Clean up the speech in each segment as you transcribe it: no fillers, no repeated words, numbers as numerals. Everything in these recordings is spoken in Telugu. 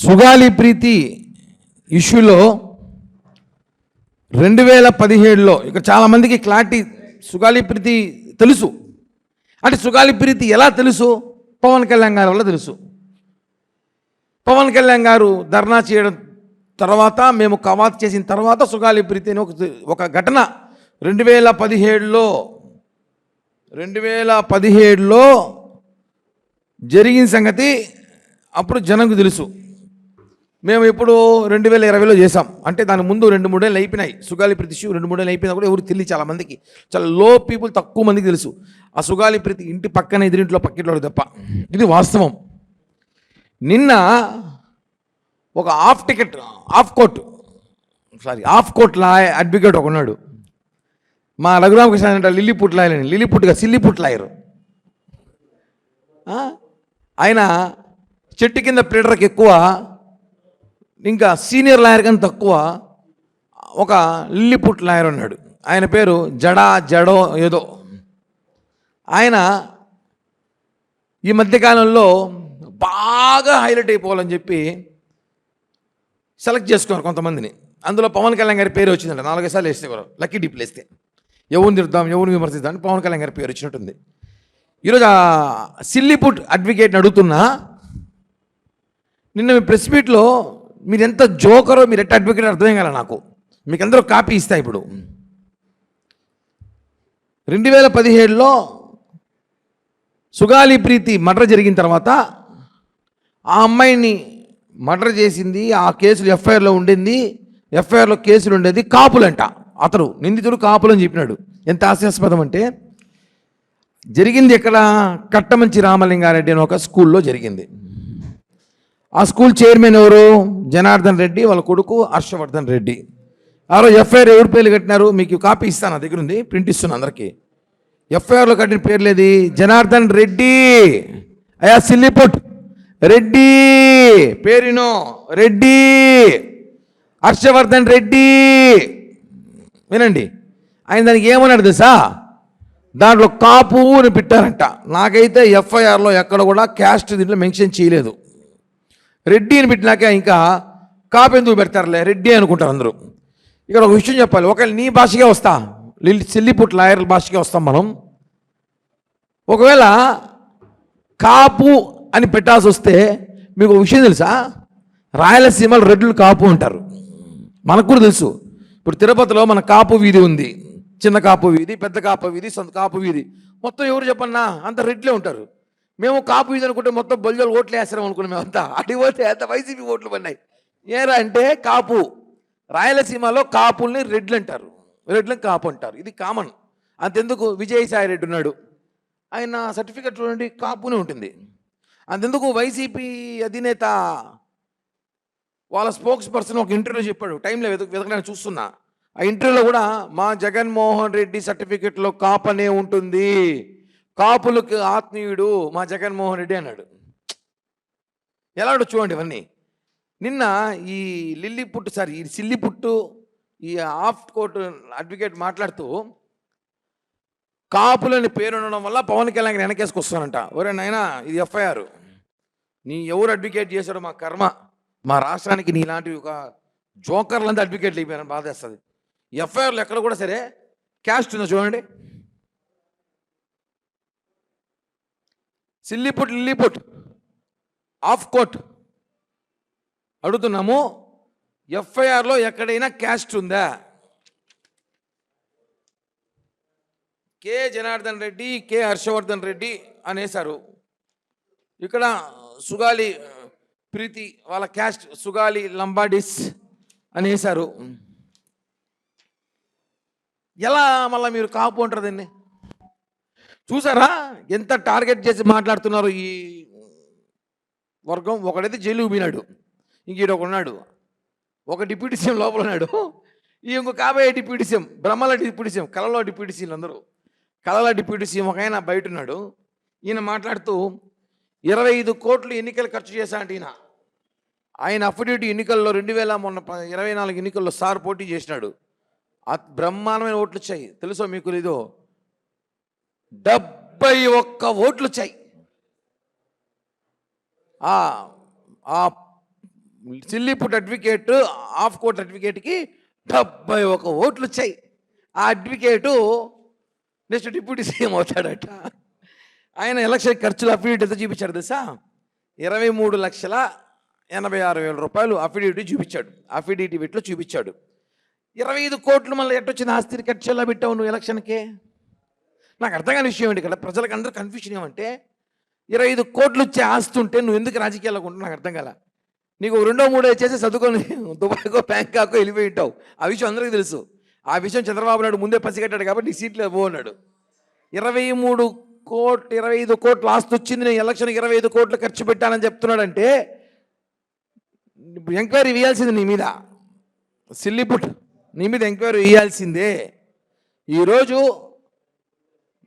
సుగాలి ప్రీతి ఇష్యూలో 2017లో ఇక్కడ చాలామందికి క్లారిటీ సుగాలి ప్రీతి తెలుసు. అంటే సుగాలి ప్రీతి ఎలా తెలుసు? పవన్ కళ్యాణ్ గారి వల్ల తెలుసు. పవన్ కళ్యాణ్ గారు ధర్నా చేయడం తర్వాత, మేము కవాత్ చేసిన తర్వాత సుగాలి ప్రీతి అని ఒక ఘటన 2017లో జరిగిన సంగతి అప్పుడు జనంకు తెలుసు. మేము ఇప్పుడు 2020లో చేసాం. అంటే దాని ముందు 2-3 ఏళ్ళు అయిపోయినాయి. సుగాలి ప్రీతి ఇష్యూ 2-3 ఏళ్ళు అయిపోయినా కూడా ఎవరికి తెలియదు. చాలామందికి, చాలా లో పీపుల్, తక్కువ మందికి తెలుసు ఆ సుగాలి ప్రీతి ఇంటి పక్కన ఎదురింట్లో పక్కింట్లో తప్ప. ఇది వాస్తవం. నిన్న ఒక ఆఫ్ కోర్ట్ లా అడ్వకేట్ ఒక ఉన్నాడు, మా రఘురామకృష్ణ అంటే లిల్లీపుట్ లాయర్, సిల్లీపుట్ లాయర్. ఆయన చెట్టు కింద ప్లేటర్కి ఎక్కువ, ఇంకా సీనియర్ లాయర్ కానీ తక్కువ ఒక లిల్లీపుట్ లాయర్ ఉన్నాడు. ఆయన పేరు జడో ఏదో. ఆయన ఈ మధ్యకాలంలో బాగా హైలైట్ అయిపోవాలని చెప్పి సెలెక్ట్ చేసుకున్నారు కొంతమందిని. అందులో పవన్ కళ్యాణ్ గారి పేరు వచ్చిందంట. 4 సార్లు వేస్తే లక్కీ డీప్లు వేస్తే ఎవరిని తిడతాం, ఎవరిని విమర్శిద్దాం అని పవన్ కళ్యాణ్ గారి పేరు వచ్చినట్టుంది. ఈరోజు ఆ సిల్లీపుట్ అడ్వకేట్ని అడుగుతున్నా, నిన్న మీ ప్రెస్ మీట్లో మీరు ఎంత జోకరో, మీరు ఎట్ట అడ్వకేట్ అర్థం కాలే నాకు. మీకు అందరూ కాపీ ఇస్తా. ఇప్పుడు 2017లో సుగాలి ప్రీతి మర్డర్ జరిగిన తర్వాత ఆ అమ్మాయిని మర్డర్ చేసింది, ఆ కేసులు ఎఫ్ఐఆర్లో కేసులు ఉండేది కాపులంట. అతను నిందితుడు కాపులని చెప్పినాడు. ఎంత హాస్యాస్పదం అంటే, జరిగింది ఎక్కడ? కట్టమంచి రామలింగారెడ్డి అని ఒక స్కూల్లో జరిగింది. ఆ స్కూల్ చైర్మన్ ఎవరు? జనార్దన్ రెడ్డి, వాళ్ళ కొడుకు హర్షవర్ధన్ రెడ్డి. ఆ రోజు ఎఫ్ఐఆర్ ఎవరు పేర్లు కట్టినారు? మీకు కాపీ ఇస్తాను, నా దగ్గర ఉంది, ప్రింట్ ఇస్తున్నాను అందరికీ. ఎఫ్ఐఆర్లో కట్టిన పేర్లేది? జనార్దన్ రెడ్డి, అయా సిల్లీపుట్ రెడ్డి, పేరునో రెడ్డి, హర్షవర్ధన్ రెడ్డి. వినండి, ఆయన దానికి ఏమన్నాడు తెలుసా? దాంట్లో కాపు అని పెట్టారంట. నాకైతే ఎఫ్ఐఆర్లో ఎక్కడ కూడా క్యాస్ట్ దీంట్లో మెన్షన్ చేయలేదు. రెడ్డి అని పెట్టినాక ఇంకా కాపు ఎందుకు పెడతారులే, రెడ్డి అనుకుంటారు అందరూ. ఇక్కడ ఒక విషయం చెప్పాలి. ఒకవేళ నీ భాషగా వస్తా, సిల్లీపుట్ లాయర్ భాషగా వస్తాం మనం. ఒకవేళ కాపు అని పెట్టాల్సి వస్తే మీకు ఒక విషయం తెలుసా? రాయలసీమలో రెడ్లు కాపు అంటారు. మనకు కూడా తెలుసు. ఇప్పుడు తిరుపతిలో మన కాపు వీధి ఉంది, చిన్న కాపు వీధి, పెద్ద కాపు వీధి, సొంత కాపు వీధి. మొత్తం ఎవరు చెప్పన్నా అంత రెడ్లే ఉంటారు. మేము కాపు వీధి అనుకుంటే మొత్తం బొల్జోలు ఓట్లు వేస్తాం అనుకున్నాం. మేమంతా అటు పోతే అంత వైసీపీ ఓట్లు పడినాయి. ఏరా అంటే కాపు, రాయలసీమలో కాపుల్ని రెడ్లు అంటారు, రెడ్లని కాపు అంటారు. ఇది కామన్. అంతెందుకు విజయసాయి రెడ్డి ఉన్నాడు, ఆయన సర్టిఫికెట్ చూడండి కాపునే ఉంటుంది. అంతెందుకు వైసీపీ అధినేత వాళ్ళ స్పోక్స్ పర్సన్ ఒక ఇంటర్వ్యూలో చెప్పాడు, టైంలో వెతకడానికి చూస్తున్నా. ఆ ఇంటర్వ్యూలో కూడా మా జగన్మోహన్ రెడ్డి సర్టిఫికెట్లో కాపనే ఉంటుంది, కాపులకు ఆత్మీయుడు మా జగన్మోహన్ రెడ్డి అన్నాడు. ఎలా చూడండి ఇవన్నీ. నిన్న ఈ సిల్లీపుట్టు ఈ ఆఫ్ కోర్టు అడ్వకేట్ మాట్లాడుతూ కాపులని పేరు ఉండడం వల్ల పవన్ కళ్యాణ్ వెనకేసుకొస్తానంట. ఒరే నాయనా, ఇది ఎఫ్ఐఆర్, నీ ఎవరు అడ్వకేట్ చేశాడో మా కర్మ. మా రాష్ట్రానికి నీలాంటివి ఒక జోకర్లంతా అడ్వకేట్లు అయిపోయారని బాధేస్తుంది. ఎఫ్ఐఆర్లు ఎక్కడ కూడా సరే క్యాస్ట్ ఉందో చూడండి. లిల్లీపుట్ ఆఫ్ కోర్ట్ అడుగుతున్నాము, ఎఫ్ఐఆర్లో ఎక్కడైనా క్యాస్ట్ ఉందా? కె జనార్దన్ రెడ్డి, కె హర్షవర్ధన్ రెడ్డి అనేసారు. ఇక్కడ సుగాలి ప్రీతి వాళ్ళ క్యాస్ట్ సుగాలి లంబాడిస్ అనేసారు. ఎలా మళ్ళీ మీరు కాపు అంటారు దీన్ని? చూసారా ఎంత టార్గెట్ చేసి మాట్లాడుతున్నారు ఈ వర్గం? ఒకడైతే జైలుకు పోయినాడు, ఇంకొక ఉన్నాడు, ఒక డిప్యూటీ సీఎం లోపల ఉన్నాడు, ఇంకో కాబోయే డిప్యూటీ సీఎం, బ్రహ్మల డిప్యూటీ సీఎం, కళలో డిప్యూటీ సీఎం, అందరూ కళల డిప్యూటీ సీఎం ఒక ఆయన బయట ఉన్నాడు. ఈయన మాట్లాడుతూ 25 కోట్లు ఎన్నికలు ఖర్చు చేశా అంటే ఆయన అఫిడవిట్ ఎన్నికల్లో 2024 ఎన్నికల్లో సార్ పోటీ చేసినాడు. బ్రహ్మాండమైన ఓట్లు వచ్చాయి. తెలుసో మీకు లేదో? 71 ఓట్లు వచ్చాయి. ఆ సిల్లిపుట్ అడ్వకేట్ ఆఫ్ కోర్ట్ అడ్వకేట్కి 71 ఓట్లు వచ్చాయి. ఆ అడ్వకేటు నెక్స్ట్ డిప్యూటీ సీఎం అవుతాడట. ఆయన ఎలక్షన్ ఖర్చులు అఫిడవిట్ ఎంత చూపించాడు తెలుసా? 23,86,000 రూపాయలు అఫిడవిట్ చూపించాడు. అఫిడవిట్లో చూపించాడు. 25 కోట్లు మళ్ళీ ఎట్టొచ్చింది ఆస్తిని ఖర్చు ఎలా పెట్టావు నువ్వు ఎలక్షన్కే? నాకు అర్థం కాని విషయం ఏంటి ఇక్కడ ప్రజలకు అందరూ కన్ఫ్యూషన్ ఏమంటే 25 కోట్లు వచ్చే ఆస్తి ఉంటే నువ్వు ఎందుకు రాజకీయాలకు ఉంటావు నాకు అర్థం కాల. నీకు 2, 3 చేసి చదువుకొని దుబాయ్కో బ్యాంకాకో వెళ్ళిపోయి ఉంటావు. ఆ విషయం అందరికీ తెలుసు. ఆ విషయం చంద్రబాబు నాయుడు ముందే పసిగట్టాడు కాబట్టి నీ సీట్లు పోన్నాడు. 25 కోట్లు ఆస్తి వచ్చింది, నేను ఎలక్షన్ 25 కోట్లు ఖర్చు పెట్టానని చెప్తున్నాడంటే ఎంక్వైరీ వేయాల్సింది నీ మీద. సిల్లిపుట్ నీ మీద ఎంక్వైరీ వేయాల్సిందే. ఈరోజు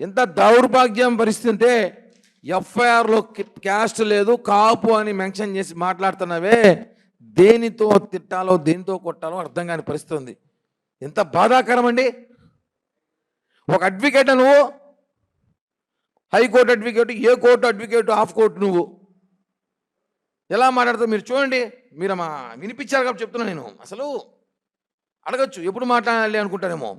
ఎంత దౌర్భాగ్యం పరిస్థితి అంటే ఎఫ్ఐఆర్లో క్యాస్ట్ లేదు, కాపు అని మెన్షన్ చేసి మాట్లాడుతున్నావే. దేనితో తిట్టాలో దేనితో కొట్టాలో అర్థం కాని పరిస్థితి ఉంది. ఎంత బాధాకరం అండి. ఒక అడ్వకేట్ నువ్వు, high court advocate, A court advocate, of court, నువ్వు ఎలా మాట్లాడతావు మీరు చూడండి. మీరు వినిపించారు కాబట్టి చెప్తున్నా. నేను అసలు అడగచ్చు ఎప్పుడు మాట్లాడాలి అనుకుంటానేమో.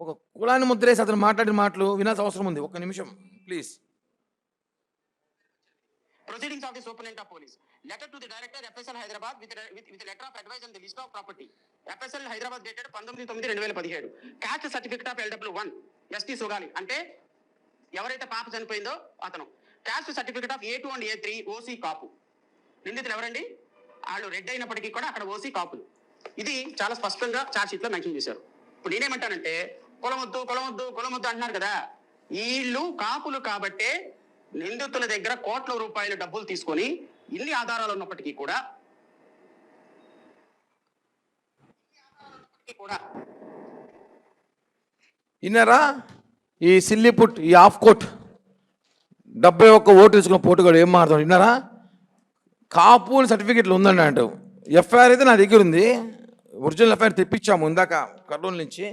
ఒక కులాన్ని ముద్రేసి అతను మాట్లాడిన మాటలు వినాల్సిన అవసరం ఉంది. ఒక్క నిమిషం please. Proceedings of the Superintendent of Police. Letter to the Director, FSL Hyderabad, with letter of advice on the list of property. FSL Hyderabad dated 19/9/2017. Caste certificate of LW1 ST Sogali. అంటే ఎవరైతే పాప చనిపోయిందో అతను. Caste certificate of A2 and A3 OC కాపు. నిందితులు ఎవరండి? వాళ్ళు రెడ్ అయినప్పటికీ కూడా అక్కడ ఓసీ కాపులు. ఇది చాలా స్పష్టంగా ఛార్జ్ షీట్ లో మెన్షన్ చేశారు. ఇప్పుడు నేనేమంటానంటే కులమొద్దు కులమొద్దు కులమొద్దు అంటున్నారు కదా. వీళ్ళు కాపులు కాబట్టే నిందితుల దగ్గర కోట్ల రూపాయల డబ్బులు తీసుకొని ఇన్ని ఆధారాలు ఉన్నప్పటికీ కూడా ఇన్నారా ఈ సిల్లిపుట్, ఈ ఆఫ్ కోర్ట్ 71 ఓటు తీసుకున్న పోటుగాడు ఏం మాట్లాడు విన్నారా? కాపు అని సర్టిఫికెట్లు ఉందండి అంటూ. ఎఫ్ఐఆర్ అయితే నా దగ్గర ఉంది, ఒరిజినల్ ఎఫ్ఐఆర్ తెప్పించాము ఇందాక కర్నూలు నుంచి.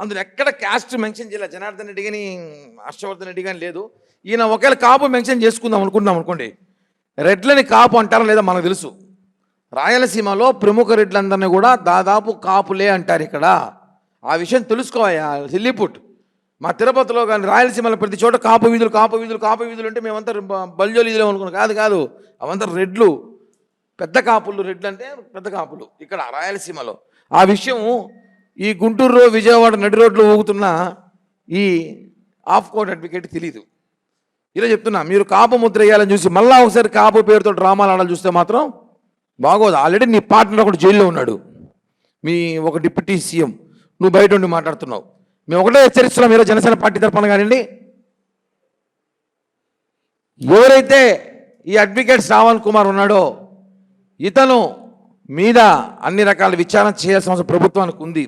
అందులో ఎక్కడ క్యాస్ట్ మెన్షన్ చేయలేదు. జనార్దన్ రెడ్డి కానీ హర్షవర్ధన్ రెడ్డి కానీ లేదు. ఈయన ఒకవేళ కాపు మెన్షన్ చేసుకుందాం అనుకుంటున్నాం అనుకోండి, రెడ్లని కాపు అంటారా లేదా మనకు తెలుసు. రాయలసీమలో ప్రముఖ రెడ్లందరినీ కూడా దాదాపు కాపులే అంటారు ఇక్కడ. ఆ విషయం తెలుసుకోవా సిల్లిపుట్. మా తిరుపతిలో కానీ రాయలసీమలో ప్రతి చోట కాపు వీధులు కాపు వీధులు కాపు వీధులు అంటే మేమంతా బల్జోలు వీధులు అనుకున్నాం. కాదు, అవంతా రెడ్లు, పెద్ద కాపులు. రెడ్లు అంటే పెద్ద కాపులు ఇక్కడ రాయలసీమలో. ఆ విషయం ఈ గుంటూరు విజయవాడ నడి రోడ్లు ఊగుతున్న ఈ ఆఫ్ కోర్ట్ అడ్వకేట్ తెలీదు. ఇలా చెప్తున్నా, మీరు కాపు ముద్ర వేయాలని చూసి మళ్ళా ఒకసారి కాపు పేరుతో డ్రామాలు ఆడాలని చూస్తే మాత్రం బాగోదు. ఆల్రెడీ నీ పార్ట్నర్ ఒకటి జైల్లో ఉన్నాడు, మీ ఒక డిప్యూటీ సీఎం. నువ్వు బయట ఉండి మాట్లాడుతున్నావు. మేము ఒకటే హెచ్చరిస్తున్నాం మీరు జనసేన పార్టీ తరఫున కానివ్వండి. ఎవరైతే ఈ అడ్వకేట్ శ్రావణ్ కుమార్ ఉన్నాడో ఇతను మీద అన్ని రకాల విచారణ చేయాల్సిన అవసరం ప్రభుత్వానికి ఉంది.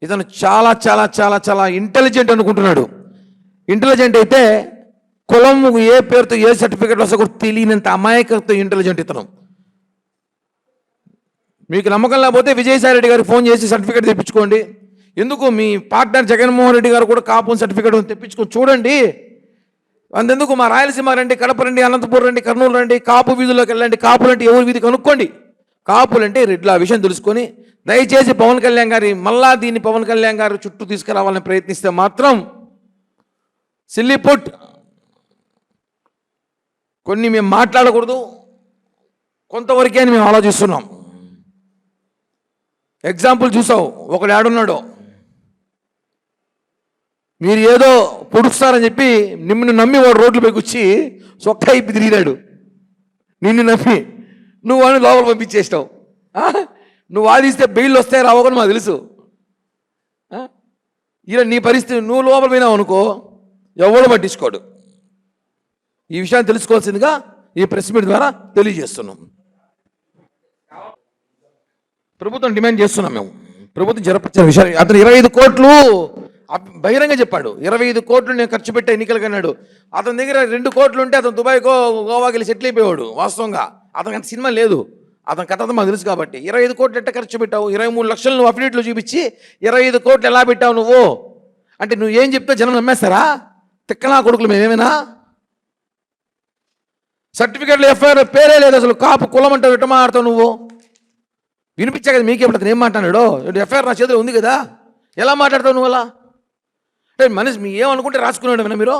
ఇతను చాలా చాలా చాలా చాలా ఇంటెలిజెంట్ అనుకుంటున్నాడు. ఇంటెలిజెంట్ అయితే కులం ఏ పేరుతో ఏ సర్టిఫికేట్ వస్తే కూడా తెలియనంత అమాయకతో ఇంటెలిజెంట్ ఇతను. మీకు నమ్మకం లేకపోతే విజయసాయి రెడ్డి గారికి ఫోన్ చేసి సర్టిఫికేట్ తెప్పించుకోండి. ఎందుకు మీ పార్ట్నర్ జగన్మోహన్ రెడ్డి గారు కూడా కాపు సర్టిఫికేట్ తెప్పించుకొని చూడండి. అంతెందుకు మా రాయలసీమ రండి, కడప రండి, అనంతపురం రండి, కర్నూలు రండి, కాపు వీధుల్లోకి వెళ్ళండి. కాపులంటే ఎవరి వీధి కనుక్కోండి. కాపులంటే రెడ్లు. ఆ విషయం తెలుసుకొని దయచేసి పవన్ కళ్యాణ్ గారి మళ్ళా దీన్ని పవన్ కళ్యాణ్ గారు చుట్టూ తీసుకురావాలని ప్రయత్నిస్తే మాత్రం సిల్లిపుట్ కొన్ని మేము మాట్లాడకూడదు, కొంతవరకే అని మేము ఆలోచిస్తున్నాం. ఎగ్జాంపుల్ చూసావు, ఒకడు ఆడున్నాడు, మీరు ఏదో పొడుస్తారని చెప్పి నిన్ను నమ్మి వాడు రోడ్లపై కూర్చి సొక్క ఇప్పి తిరిగినాడు. నిన్ను నమ్మి నువ్వు అని లోపల పంపించేసినావు. నువ్వు వాదిస్తే బెయిల్ వస్తాయి రావని మాకు తెలుసు. ఇలా నీ పరిస్థితి, నువ్వు లోపల పోయినావు అనుకో ఎవడు పట్టించుకోడు. ఈ విషయాన్ని తెలుసుకోవాల్సిందిగా ఈ ప్రెస్ మీట్ ద్వారా తెలియజేస్తున్నాం. ప్రభుత్వం డిమాండ్ చేస్తున్నాం మేము. ప్రభుత్వం జరపచ్చిన విషయాలు అతను 25 కోట్లు బహిరంగ చెప్పాడు. 25 కోట్లు నేను ఖర్చు పెట్టే ఎన్నికలకు అన్నాడు. అతని దగ్గర 2 కోట్లు ఉంటే అతను దుబాయ్కో గోవాకి వెళ్ళి సెటిల్ అయిపోయాడు. వాస్తవంగా అతనికి అంత సినిమా లేదు. అతని కథ మాకు తెలుసు కాబట్టి. 25 కోట్లు ఎట్ట ఖర్చు పెట్టావు? 23 లక్షలు నువ్వు అఫిడవిట్లో చూపించి 25 కోట్లు ఎలా పెట్టావు నువ్వు అంటే నువ్వు ఏం చెప్తే జనం నమ్మేస్తారా? తిక్కనా కొడుకులు మేమేమైనా? సర్టిఫికెట్లు ఎఫ్ఐఆర్ పేరే లేదు అసలు. కాపు కులం అంటే ఎట్ట మాట్లాడతావు నువ్వు? వినిపించా కదా మీకే, ఇప్పుడు అతను ఏం మాట్లాడాడో. ఎఫ్ఐఆర్ నా చేతిలో ఉంది కదా, ఎలా మాట్లాడతావు నువ్వు అలా? అంటే మనిషి మీ ఏమనుకుంటే రాసుకున్నాడు మీరు.